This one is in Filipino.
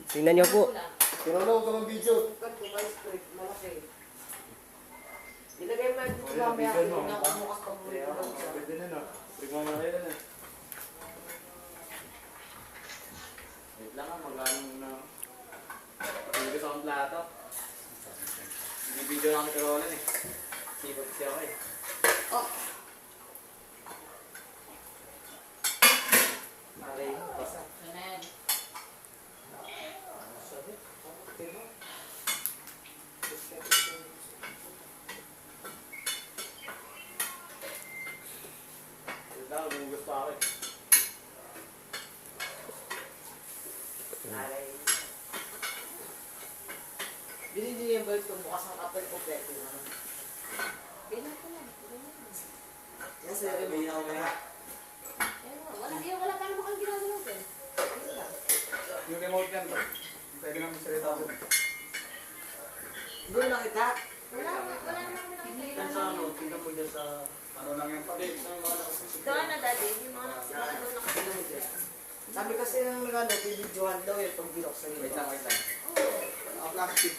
Tingnan niyo po. Tinulong ko ng video. Ilagay mo yung mamaya na kumukas pag muli ko lang siya. Pwede na na. Tingnan mo na kayo na. Wait lang ah, magkano muna. Pagkakos akong plato. Bibidyo lang kami Roland eh. Sipag siya ako eh. Oh! Aray, basa. Amen. Wait lang, gumugas pa ako eh. Aray. Binili yung belt ko bukas ng kapal ko pwede na. Bilang ko lang. Kasi may ako na. Wala pa naman kang ginagawa ko. Yung remote yan, pwede namin salita ako. Doon lang kita. Wala naman kami nakikita. Yan sa ano, tingnan mo dyan sa ano lang yan. Pwede, sa mga nakasasip. Ito na dati, yung mga nakasila doon nakasila. Sabi kasi ng nagano, bibidyohan daw yung pag binok sa Wait ito. lang, wait lang. Oo. Naka-plastic.